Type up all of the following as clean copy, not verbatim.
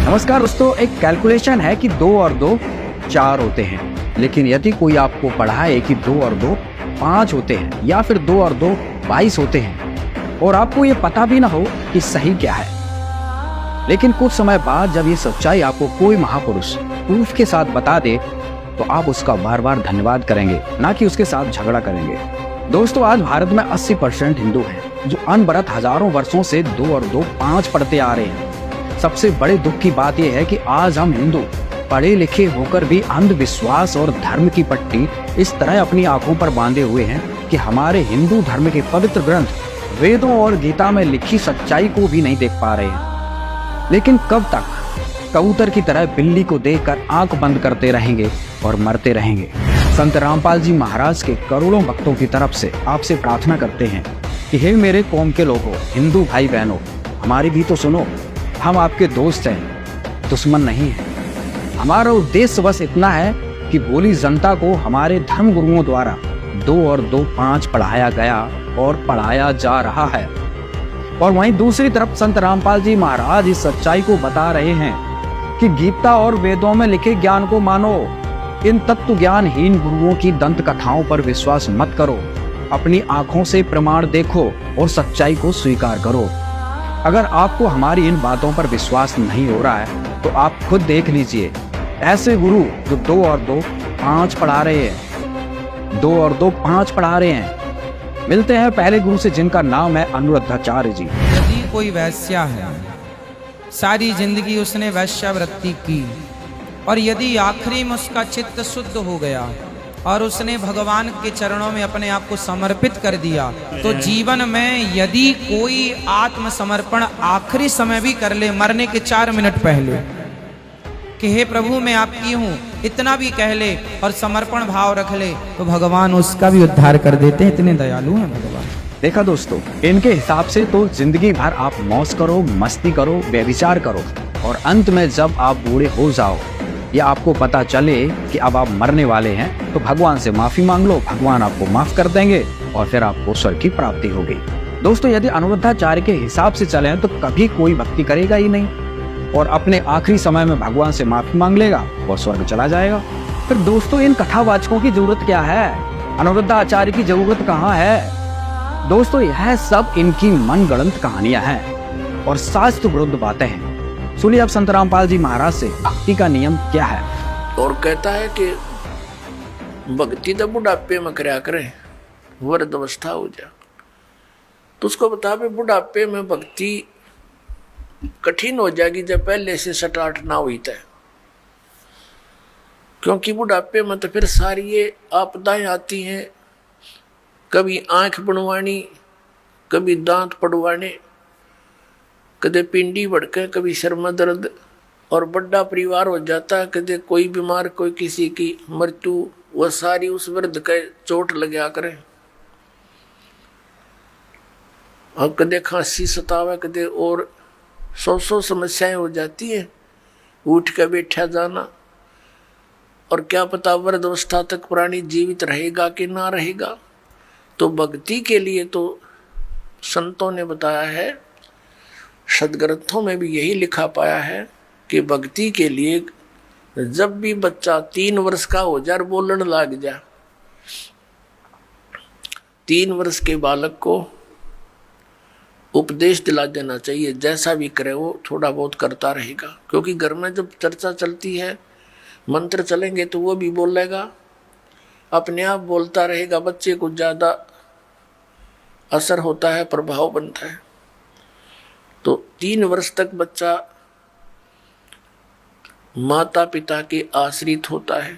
नमस्कार दोस्तों, एक कैलकुलेशन है कि 2 और 2 4 होते हैं। लेकिन यदि कोई आपको पढ़ाए कि 2 और 2 5 होते हैं या फिर 2 और 2 22 होते हैं और आपको ये पता भी ना हो कि सही क्या है, लेकिन कुछ समय बाद जब ये सच्चाई आपको कोई महापुरुष प्रूफ के साथ बता दे तो आप उसका बार बार धन्यवाद करेंगे, ना कि उसके साथ झगड़ा करेंगे। दोस्तों, आज भारत में 80% हिंदू हैं जो अनवरत हजारों वर्षों से 2 और 2 5 पढ़ते आ रहे हैं। सबसे बड़े दुख की बात यह है कि आज हम हिंदू पढ़े लिखे होकर भी अंधविश्वास और धर्म की पट्टी इस तरह अपनी आंखों पर बांधे हुए हैं कि हमारे हिंदू धर्म के पवित्र ग्रंथ वेदों और गीता में लिखी सच्चाई को भी नहीं देख पा रहे हैं। लेकिन कब तक कबूतर की तरह बिल्ली को देखकर आंख बंद करते रहेंगे और मरते रहेंगे। संत रामपाल जी महाराज के करोड़ों भक्तों की तरफ से आपसे प्रार्थना करते हैं कि हे मेरे कौम के लोगों, हिंदू भाई बहनों, हमारी भी तो सुनो। हम आपके दोस्त हैं, दुश्मन नहीं है। हमारा उद्देश्य बस इतना है कि भोली जनता को हमारे धर्म गुरुओं द्वारा 2 और 2 5 पढ़ाया गया और पढ़ाया जा रहा है। और वहीं दूसरी तरफ संत रामपाल जी महाराज इस सच्चाई को बता रहे हैं कि गीता और वेदों में लिखे ज्ञान को मानो, इन तत्व ज्ञानहीन गुरुओं की दंत कथाओं पर विश्वास मत करो, अपनी आंखों से प्रमाण देखो और सच्चाई को स्वीकार करो। अगर आपको हमारी इन बातों पर विश्वास नहीं हो रहा है तो आप खुद देख लीजिए ऐसे गुरु जो 2 और 2 5 पढ़ा रहे हैं, 2 और 2 5 पढ़ा रहे हैं। मिलते हैं पहले गुरु से जिनका नाम है अनुरुद्धाचार्य जी। यदि कोई वैश्या है, सारी जिंदगी उसने वैश्यावृत्ति की, और यदि आखिरी में उसका चित्त शुद्ध हो गया और उसने भगवान के चरणों में अपने आप को समर्पित कर दिया, तो जीवन में यदि कोई आत्मसमर्पण आखिरी समय भी कर ले, मरने के 4 मिनट पहले, कि हे प्रभु मैं आपकी हूँ, इतना भी कह ले और समर्पण भाव रख ले, तो भगवान उसका भी उद्धार कर देते हैं। इतने दयालु हैं भगवान। देखा दोस्तों, इनके हिसाब से तो जिंदगी भर आप मौज करो, मस्ती करो, व्यभिचार करो और अंत में जब आप बूढ़े हो जाओ या आपको पता चले कि अब आप मरने वाले हैं तो भगवान से माफी मांग लो, भगवान आपको माफ कर देंगे और फिर आपको स्वर्ग की प्राप्ति होगी। दोस्तों, यदि अनुरुद्धाचार्य के हिसाब से चले तो कभी कोई भक्ति करेगा ही नहीं और अपने आखिरी समय में भगवान से माफी मांग लेगा और स्वर्ग चला जाएगा। फिर दोस्तों, इन कथावाचकों की जरूरत क्या है? अनुरुद्धाचार्य की जरूरत कहाँ है? दोस्तों, यह सब इनकी मनगढ़ंत कहानियां हैं और शास्त्र विरुद्ध बातें हैं। सुनिए अब संत रामपाल जी महाराज से भक्ति का नियम क्या है। और कहता है कि भक्ति तो बुढ़ापे में करया करें, वृद्ध अवस्था हो जा तो उसको बता भी बुढ़ापे में भक्ति कठिन हो जाएगी जब पहले से स्टार्ट ना हुई तय, क्योंकि बुढ़ापे में तो फिर सारी ये आपदाएं आती हैं, कभी आंख बनवानी, कभी दांत पड़वाने, कदे पिंडी भड़के, कभी सिर में दर्द, और बड़ा परिवार हो जाता है, कदे कोई बीमार, कोई किसी की मृत्यु, वह सारी उस वृद्ध के चोट लगा करे। अब कदे खांसी सतावे, कदे और 100 समस्याएं हो जाती है, उठ के बैठा जाना, और क्या पता वृद्ध अवस्था तक प्राणी जीवित रहेगा कि ना रहेगा। तो भक्ति के लिए तो संतों ने बताया है, सदग्रंथों में भी यही लिखा पाया है कि भक्ति के लिए जब भी बच्चा 3 वर्ष का हो जाए, बोलने लग जा, 3 वर्ष के बालक को उपदेश दिला देना चाहिए। जैसा भी करे वो थोड़ा बहुत करता रहेगा, क्योंकि घर में जब चर्चा चलती है, मंत्र चलेंगे तो वो भी बोलेगा, अपने आप बोलता रहेगा, बच्चे को ज़्यादा असर होता है, प्रभाव बनता है। तो 3 वर्ष तक बच्चा माता पिता के आश्रित होता है।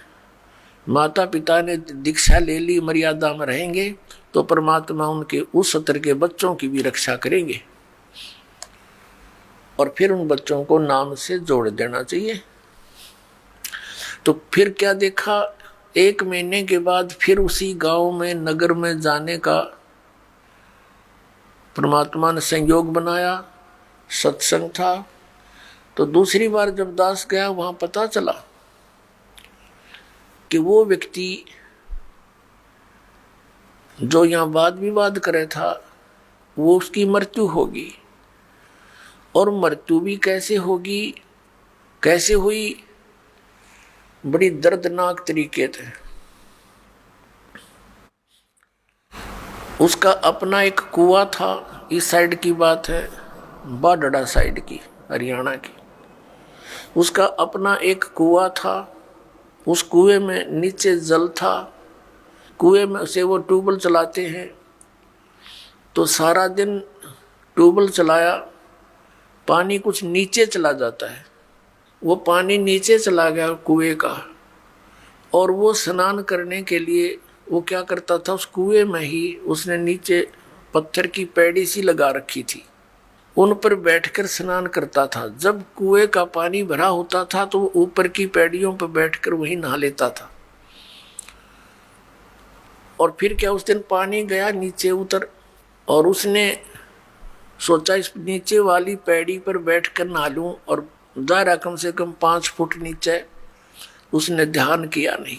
माता पिता ने दीक्षा ले ली, मर्यादा में रहेंगे तो परमात्मा उनके उस स्तर के बच्चों की भी रक्षा करेंगे, और फिर उन बच्चों को नाम से जोड़ देना चाहिए। तो फिर क्या देखा, 1 महीने के बाद फिर उसी गांव में, नगर में जाने का परमात्मा ने संयोग बनाया, सत्संग था। तो दूसरी बार जब दास गया, वहां पता चला कि वो व्यक्ति जो यहाँ वाद विवाद करे था, वो उसकी मृत्यु होगी। और मृत्यु भी कैसे होगी, कैसे हुई? बड़ी दर्दनाक तरीके थे। उसका अपना एक कुआं था, इस साइड की बात है, बाडड़ा साइड की, हरियाणा की। उसका अपना एक कुआं था, उस कुएं में नीचे जल था। कुएं में से वो ट्यूबवेल चलाते हैं, तो सारा दिन ट्यूबवेल चलाया, पानी कुछ नीचे चला जाता है। वो पानी नीचे चला गया कुएं का, और वो स्नान करने के लिए वो क्या करता था, उस कुएं में ही उसने नीचे पत्थर की पैड़ी सी लगा रखी थी, उन पर बैठकर स्नान करता था। जब कुएं का पानी भरा होता था तो वो ऊपर की पैड़ियों पर बैठकर वहीं नहा लेता था। और फिर क्या, उस दिन पानी गया नीचे उतर, और उसने सोचा इस नीचे वाली पैड़ी पर बैठकर नहा लूं, और दायरा कम से कम 5 फुट नीचे। उसने ध्यान किया नहीं,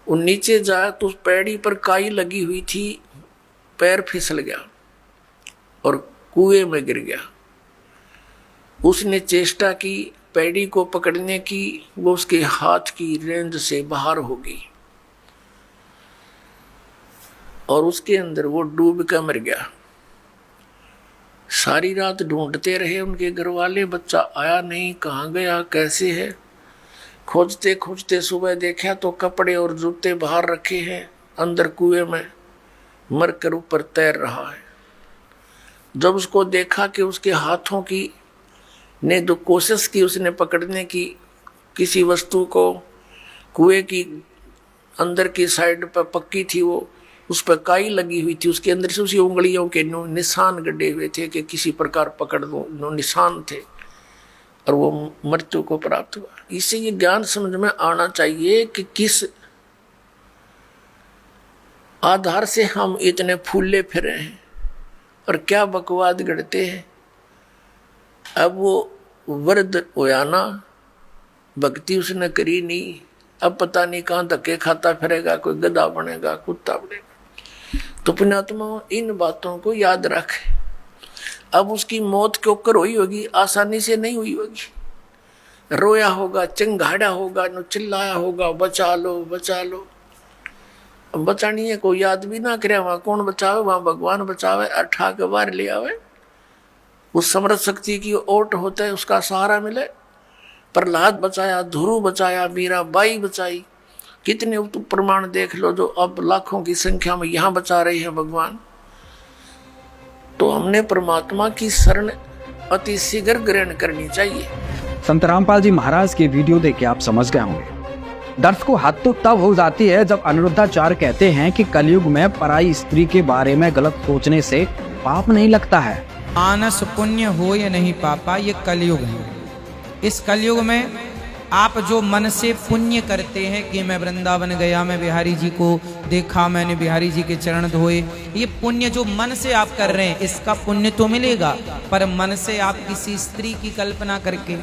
वो नीचे जाया तो उस पैड़ी पर काई लगी हुई थी, पैर फिसल गया और कुएं में गिर गया। उसने चेष्टा की पैड़ी को पकड़ने की, वो उसके हाथ की रेंज से बाहर हो गई और उसके अंदर वो डूब कर मर गया। सारी रात ढूंढते रहे उनके घर वाले, बच्चा आया नहीं, कहाँ गया, कैसे है। खोजते खोजते सुबह देखा तो कपड़े और जूते बाहर रखे हैं, अंदर कुएं में मरकर ऊपर तैर रहा है। जब उसको देखा कि उसके हाथों की ने जो कोशिश की उसने पकड़ने की किसी वस्तु को, कुएं की अंदर की साइड पर पक्की थी वो, उस पर काई लगी हुई थी, उसके अंदर से उसी उंगलियों के निशान गड्ढे हुए थे कि किसी प्रकार पकड़ लो, निशान थे, और वो मृत्यु को प्राप्त हुआ। इससे ये ज्ञान समझ में आना चाहिए कि किस आधार से हम इतने फूले फिरे हैं और क्या बकवाद गढ़ते हैं। अब वो वृद्ध होया ना, भक्ति उसने करी नहीं, अब पता नहीं कहाँ धक्के खाता फिरेगा, कोई गधा बनेगा, कुत्ता बनेगा। तो पुण्यात्मा इन बातों को याद रखे। अब उसकी मौत के ऊपर हुई होगी, आसानी से नहीं हुई होगी, रोया होगा, चिंगाड़ा होगा, चिल्लाया होगा, बचा लो बचा लो। अब बचानी है, कोई याद भी ना करे, वहां कौन बचावे, वहां भगवान बचावे, अठा के बाहर ले आवे। उस समर्थ शक्ति की ओट होता है, उसका सहारा मिले। प्रहलाद बचाया, ध्रुव बचाया, मीराबाई बचाई, कितने प्रमाण देख लो जो अब लाखों की संख्या में यहाँ बचा रहे हैं भगवान। तो हमने परमात्मा की शरण अति शीघ्र ग्रहण करनी चाहिए। संत रामपाल जी महाराज की वीडियो देख के आप समझ गए होंगे। दर्द को हद तो तब हो जाती है जब अनिरुद्धाचार्य कहते हैं कि कलयुग में पराई स्त्री के बारे में गलत सोचने से पाप नहीं लगता है। मानस पुण्य हो या नहीं पापा, ये कलयुग है। इस कलयुग में आप जो मन से पुण्य करते हैं कि मैं वृंदावन गया, मैं बिहारी जी को देखा, मैंने बिहारी जी के चरण धोए, ये पुण्य जो मन से आप कर रहे हैं, इसका पुण्य तो मिलेगा। पर मन से आप किसी स्त्री की कल्पना करके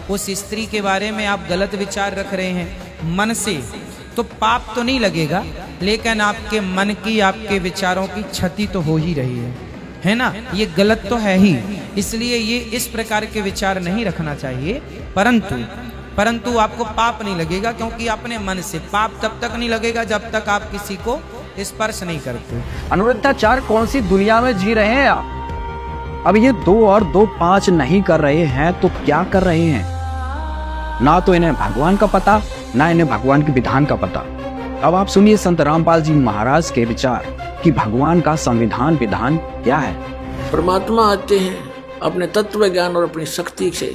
उस स्त्री के बारे में आप गलत विचार रख रहे हैं मन से, तो पाप तो नहीं लगेगा, लेकिन आपके मन की, आपके विचारों की क्षति तो हो ही रही है ना। ये गलत तो है ही, इसलिए ये इस प्रकार के विचार नहीं रखना चाहिए। परंतु आपको पाप नहीं लगेगा, क्योंकि अपने मन से। पाप तब तक नहीं लगेगा जब तक आप किसी को स्पर्श नहीं करते। अनिरुद्धाचार्य कौन सी दुनिया में जी रहे हैं आप? अब ये 2 और 2 5 नहीं कर रहे हैं तो क्या कर रहे हैं? ना तो इन्हें भगवान का पता, ना इन्हें भगवान के विधान का पता। अब आप सुनिए संत रामपाल जी महाराज के विचार कि भगवान का संविधान विधान क्या है। परमात्मा आते हैं अपने तत्व ज्ञान और अपनी शक्ति से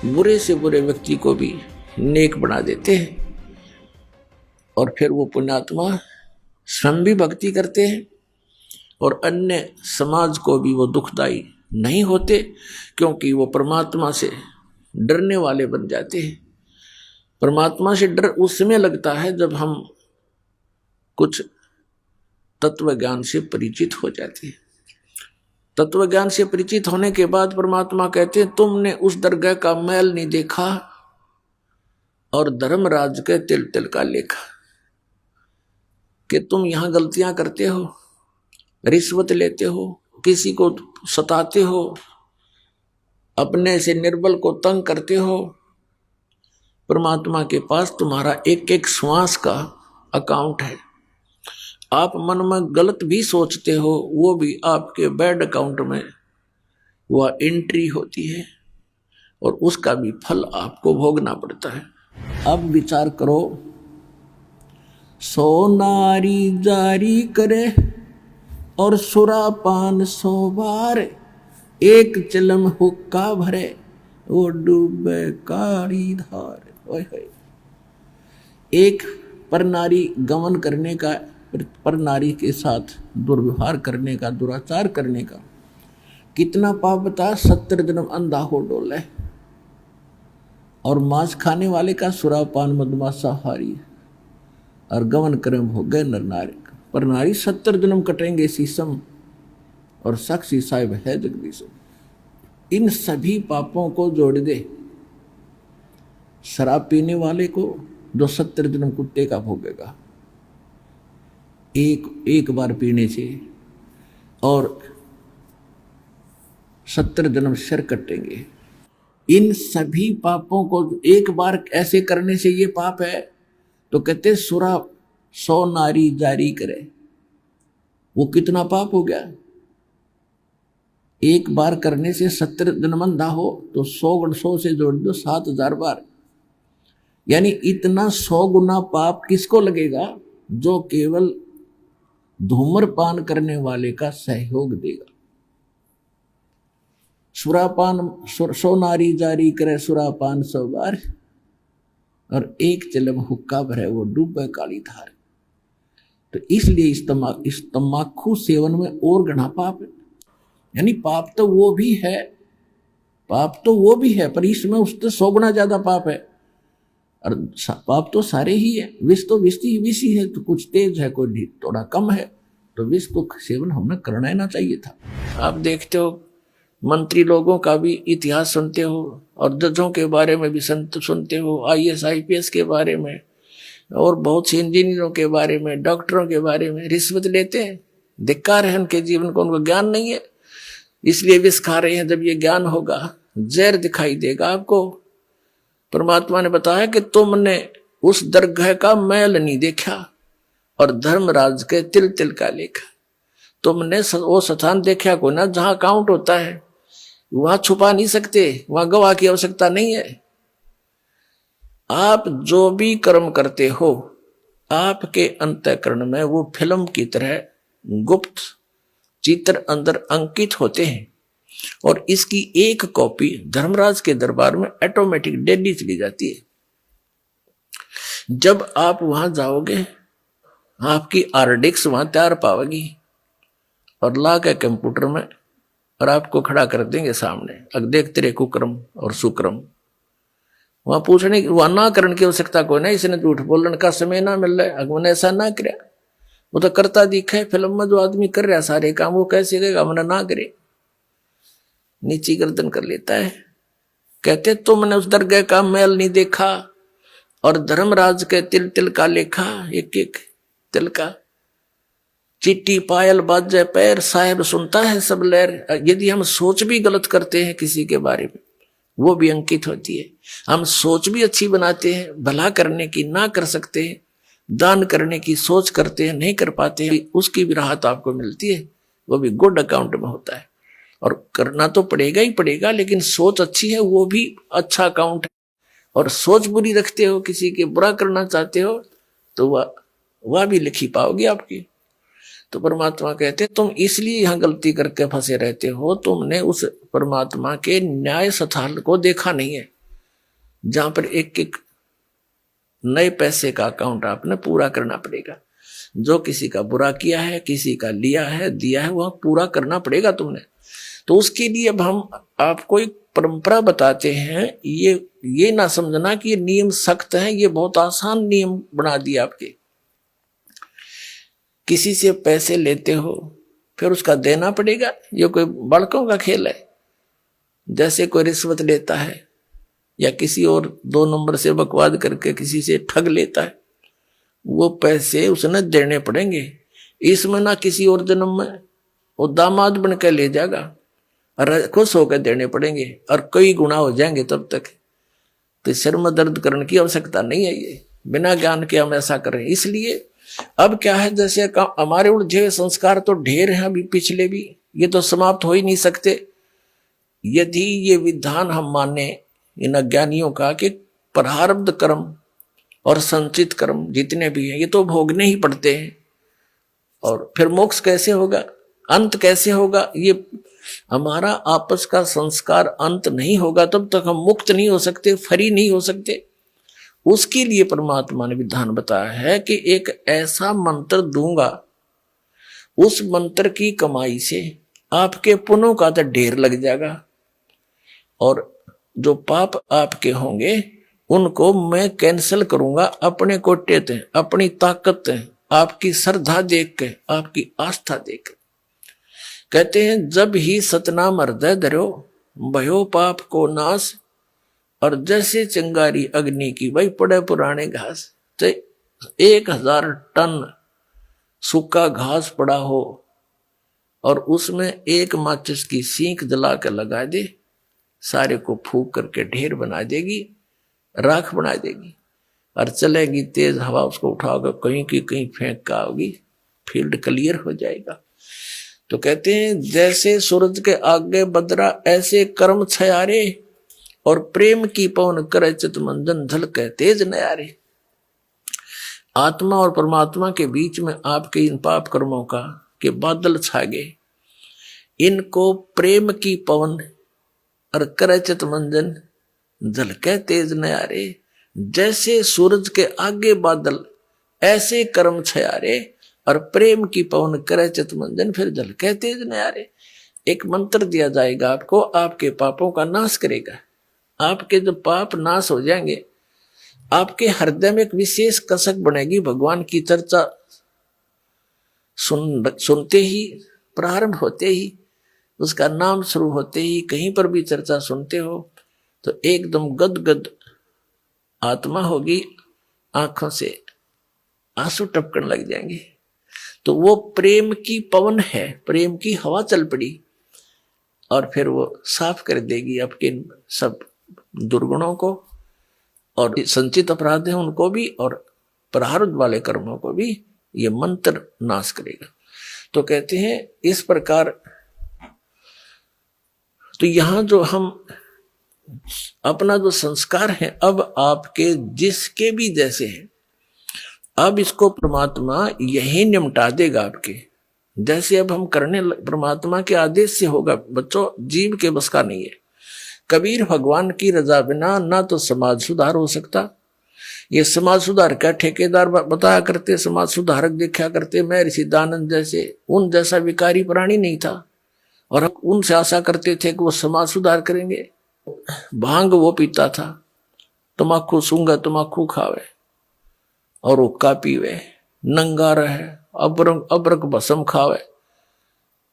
बुरे व्यक्ति को भी नेक बना देते हैं, और फिर वो पुण्यात्मा स्वयं भी भक्ति करते हैं और अन्य समाज को भी वो दुखदाई नहीं होते, क्योंकि वो परमात्मा से डरने वाले बन जाते हैं। परमात्मा से डर उस समय लगता है जब हम कुछ तत्व ज्ञान से परिचित हो जाते हैं। तत्व ज्ञान से परिचित होने के बाद परमात्मा कहते हैं, तुमने उस दरगाह का मैल नहीं देखा और धर्मराज के तिल तिल का लेखा, कि तुम यहां गलतियां करते हो, रिश्वत लेते हो, किसी को सताते हो, अपने से निर्बल को तंग करते हो, परमात्मा के पास तुम्हारा एक एक श्वास का अकाउंट है। आप मन में गलत भी सोचते हो, वो भी आपके बैड अकाउंट में वह एंट्री होती है और उसका भी फल आपको भोगना पड़ता है। अब विचार करो, सो नारी जारी करे और सुरापान 100 बार, एक चिलम हुक्का भरे वो डूबे काली धार। ओए होए, एक पर नारी गमन करने का, पर नारी के साथ दुर्व्यवहार करने का, दुराचार करने का कितना पाप बता। 70 जन्म अंधा हो डोले। और मांस खाने वाले का सुरापान मधुमांसाहारी और गमन कर्म हो गए नर नारी। पर नारी 70 जन्म कटेंगे शीशम और साक्षी साहिब है जगदीशम। इन सभी पापों को जोड़ दे। शराब पीने वाले को जो 70 जन्म कुत्ते का भोगेगा एक बार पीने से, और 70 जन्म सिर कटेंगे। इन सभी पापों को एक बार ऐसे करने से ये पाप है, तो कहते सुरा 100 नारी जारी करे, वो कितना पाप हो गया। एक बार करने से 70 जन्म अंधा हो तो 100 से जोड़ दो 7000 बार, यानी इतना 100 गुना पाप किसको लगेगा, जो केवल धूम्रपान करने वाले का सहयोग देगा। सुरापान 100 नारी जारी करे सुरापान 100 बार, और एक चिलम हुक्का भरे वो डूबे काली धार। तो इसलिए इस तम्बाकू सेवन में और घना पाप है। यानी पाप तो वो भी है, पर इसमें उससे 100 गुना ज्यादा पाप है। और पाप तो सारे ही है, विष तो विष ही है, तो कुछ तेज है कोई थोड़ा कम है, तो विष को सेवन हमने करना ही ना चाहिए था। आप देखते हो मंत्री लोगों का भी इतिहास सुनते हो, और जजों के बारे में भी सुनते हो, IAS IPS के बारे में, और बहुत से इंजीनियरों के बारे में, डॉक्टरों के बारे में रिश्वत लेते हैं। धिक्कार है उनके जीवन को, उनको ज्ञान नहीं है, इसलिए विष खा रहे हैं। जब ये ज्ञान होगा जहर दिखाई देगा आपको। परमात्मा ने बताया कि तुमने उस दरगाह का मैल नहीं देखा और धर्मराज के तिल तिल का लेखा। तुमने वो स्थान देखा को ना जहां काउंट होता है, वहां छुपा नहीं सकते, वहां गवाह की आवश्यकता नहीं है। आप जो भी कर्म करते हो, आपके अंतःकरण में वो फिल्म की तरह गुप्त चित्र अंदर अंकित होते हैं, और इसकी एक कॉपी धर्मराज के दरबार में ऑटोमेटिक डेली चली जाती है। जब आप वहां जाओगे, आपकी RDX वहां तैयार पाओगी, और ला के कंप्यूटर में, और आपको खड़ा कर देंगे सामने, अब देख तेरे कुक्रम और सुक्रम। वहां पूछने की, वहां ना करने की आवश्यकता कोई नहीं, इसने झूठ बोलने का समय ना मिल रहा है, हमने ऐसा ना किया, वो तो करता दिखा है। फिल्म में जो आदमी कर रहा सारे काम, वो कैसे करेगा हमने ना करे, नीची गर्दन कर लेता है। कहते तुमने उस दरगाह का मैल नहीं देखा और धर्मराज के तिल तिल का लेखा, एक एक तिल का। चिट्टी पायल बाजे पैर, साहेब सुनता है सब लहर। यदि हम सोच भी गलत करते हैं किसी के बारे में, वो भी अंकित होती है। हम सोच भी अच्छी बनाते हैं, भला करने की ना कर सकते हैं, दान करने की सोच करते हैं, नहीं कर पाते हैं, उसकी भी राहत आपको मिलती है, वो भी गुड अकाउंट में होता है। और करना तो पड़ेगा ही पड़ेगा, लेकिन सोच अच्छी है वो भी अच्छा अकाउंट है। और सोच बुरी रखते हो, किसी के बुरा करना चाहते हो, तो वह भी लिखी पाओगी आपकी। तो परमात्मा कहते तुम इसलिए यहां गलती करके फंसे रहते हो, तुमने उस परमात्मा के न्याय स्थान को देखा नहीं है, जहां पर एक एक नए पैसे का अकाउंट आपने पूरा करना पड़ेगा। जो किसी का बुरा किया है, किसी का लिया है, दिया है, वह पूरा करना पड़ेगा तुमने। तो उसके लिए अब हम आपको एक परंपरा बताते हैं। ये ना समझना कि ये नियम सख्त है, ये बहुत आसान नियम बना दिया आपके। किसी से पैसे लेते हो, फिर उसका देना पड़ेगा, ये कोई बड़कों का खेल है। जैसे कोई रिश्वत लेता है या किसी और 2 नंबर से बकवाद करके किसी से ठग लेता है, वो पैसे उसने देने पड़ेंगे। इसमें ना किसी और जन्म में वो दामाद बन के ले जाएगा और खुश होकर देने पड़ेंगे, और कई गुना हो जाएंगे तब तक। तो सिर में दर्द करने की आवश्यकता नहीं है, ये बिना ज्ञान के हम ऐसा करें। इसलिए अब क्या है, जैसे हमारे उलझे संस्कार तो ढेर हैं अभी पिछले भी, ये तो समाप्त हो ही नहीं सकते। यदि ये विधान हम माने इन अज्ञानियों का कि प्रारब्ध कर्म और संचित कर्म जितने भी हैं ये तो भोगने ही पड़ते हैं, और फिर मोक्ष कैसे होगा, अंत कैसे होगा, ये हमारा आपस का संस्कार अंत नहीं होगा तब तक हम मुक्त नहीं हो सकते, फ्री नहीं हो सकते। उसके लिए परमात्मा ने विधान बताया है कि एक ऐसा मंत्र दूंगा, उस मंत्र की कमाई से आपके पुण्यों का तो ढेर लग जाएगा, और जो पाप आपके होंगे उनको मैं कैंसिल करूंगा अपने कोटे ते, अपनी ताकत ते, आपकी श्रद्धा देख के, आपकी आस्था देख के। कहते हैं जब ही सतनाम हृदय धरो भयो पाप को नाश, और जैसे चिंगारी अग्नि की भाई पड़े पुराने घास, तो 1000 टन सूखा घास पड़ा हो और उसमें एक माचिस की सीख जला कर लगा दे, सारे को फूक करके ढेर बना देगी, राख बना देगी, और चलेगी तेज हवा उसको उठाओगे कहीं की कहीं फेंक का होगी, फील्ड क्लियर हो जाएगा। तो कहते हैं जैसे सूरज के आगे बदरा ऐसे कर्म छयारे, और प्रेम की पवन करे चित मंजन झलके तेज नयारे। आत्मा और परमात्मा के बीच में आपके इन पाप कर्मों का के बादल छा गए, इनको प्रेम की पवन और करे चित मंजन झलके तेज नयारे। जैसे सूरज के आगे बादल ऐसे कर्म छयारे, और प्रेम की पवन करे चित मंजन फिर झलके तेज नयारे। एक मंत्र दिया जाएगा आपको, आपके पापों का नाश करेगा। आपके जो पाप नाश हो जाएंगे, आपके हृदय में एक विशेष कसक बनेगी। भगवान की चर्चा सुनते ही, प्रारंभ होते ही, उसका नाम शुरू होते ही, कहीं पर भी चर्चा सुनते हो तो एकदम गदगद आत्मा होगी, आंखों से आंसू टपकने लग जाएंगे। तो वो प्रेम की पवन है, प्रेम की हवा चल पड़ी, और फिर वो साफ कर देगी आपके सब दुर्गुणों को, और संचित अपराध है उनको भी, और प्रारब्ध वाले कर्मों को भी ये मंत्र नाश करेगा। तो कहते हैं इस प्रकार, तो यहां जो हम अपना जो संस्कार है अब आपके जिसके भी जैसे हैं, अब इसको परमात्मा यही निमटा देगा आपके। जैसे अब हम करने परमात्मा के आदेश से होगा बच्चों, जीव के बस का नहीं है। कबीर भगवान की रजा बिना ना तो समाज सुधार हो सकता। ये समाज सुधार का ठेकेदार बताया करते, समाज सुधारक देखा करते, मैं ऋषि दानंद जैसे, उन जैसा विकारी प्राणी नहीं था, और हम उनसे आशा करते थे कि वो समाज सुधार करेंगे। भांग वो पीता था, तमाकू सूंगा तमाकू खावे और हुक्का पीवे, नंगा रहे, अबरक भस्म खावे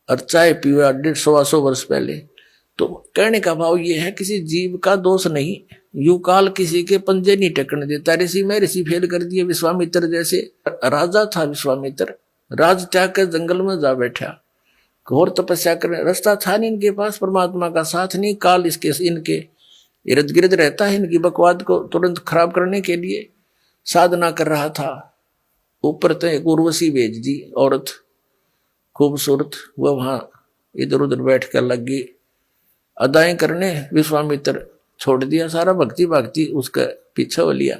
और चाय पीवे 150 वर्ष पहले। तो कहने का भाव ये है किसी जीव का दोष नहीं, यू काल किसी के पंजे नहीं टेकने देता। ऋषि में ऋषि फेल कर दिए, विश्वामित्र जैसे राजा था विश्वामित्र, राज त्याग कर जंगल में जा बैठा, घोर तपस्या करने, रास्ता था नहीं इनके पास, परमात्मा का साथ नहीं, काल इसके इनके इर्द गिर्द रहता है, इनकी बकवाद को तुरंत खराब करने के लिए साधना कर रहा था। ऊपर तो एक उर्वशी भेज दी औरत खूबसूरत, वह वहां इधर उधर बैठ कर लग गई अदाएं करने। विश्वामित्र छोड़ दिया सारा, भक्ति भक्ति उसका पीछे हो लिया।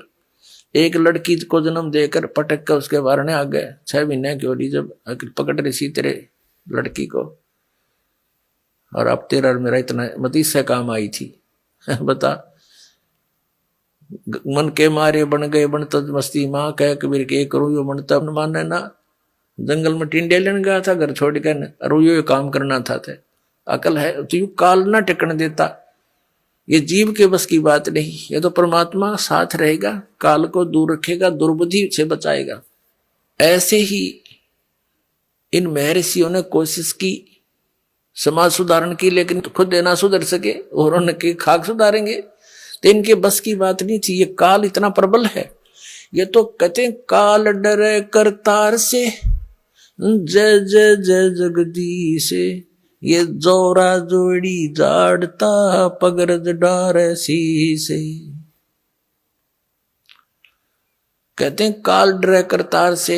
एक लड़की को जन्म देकर पटक कर उसके बारने आ गए। 6 महीने की होली जब पकड़ रही तेरे लड़की को, और अब तेरा और मेरा इतना मत इससे काम आई थी बता। मन के मारे बन गए बनता मस्ती माँ, कह कबीर के करूँ यो बनता माने ना। जंगल में टिंडे लेने गया था घर छोड़ कर, और यो काम करना था। अकल है तो यू काल ना टिकने देता। ये जीव के बस की बात नहीं, ये तो परमात्मा साथ रहेगा, काल को दूर रखेगा, दुर्बुद्धि से बचाएगा। ऐसे ही इन महर्षियों ने कोशिश की समाज सुधारण की, लेकिन खुद ना सुधर सके और उनके खाक सुधारेंगे तो इनके बस की बात नहीं थी। ये काल इतना प्रबल है। ये तो कहते हैं काल डरे करतार से, जय जय जय जगदीश, ये जोरा जोड़ी जाड़ता पगरज डार सी से। कहते हैं काल डरे करतार से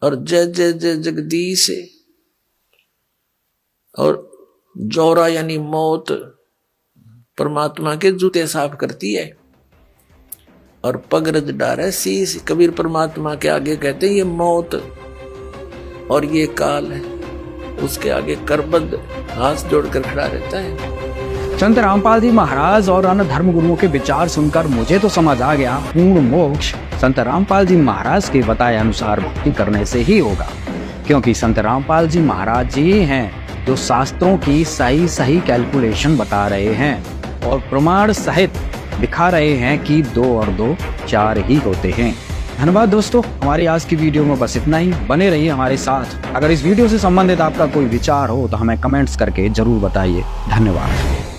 और जय जय जय जगदीश से, और जोरा यानी मौत परमात्मा के जूते साफ करती है, और पगरज डारे शीश, कबीर परमात्मा के आगे कहते हैं ये मौत और ये काल है, उसके आगे करबद्ध हाथ जोड़कर खड़ा रहता है। संत रामपाल जी महाराज और अन्य धर्म गुरुओं के विचार सुनकर मुझे तो समझ आ गया, पूर्ण मोक्ष संत रामपाल जी महाराज के बताए अनुसार भक्ति करने से ही होगा, क्योंकि संत रामपाल जी महाराज जी हैं जो शास्त्रों की सही सही कैलकुलेशन बता रहे हैं और प्रमाण सहित दिखा रहे हैं कि 2 और 2 4 ही होते हैं। धन्यवाद दोस्तों, हमारी आज की वीडियो में बस इतना ही। बने रहिए हमारे साथ। अगर इस वीडियो से संबंधित आपका कोई विचार हो तो हमें कमेंट्स करके जरूर बताइए। धन्यवाद।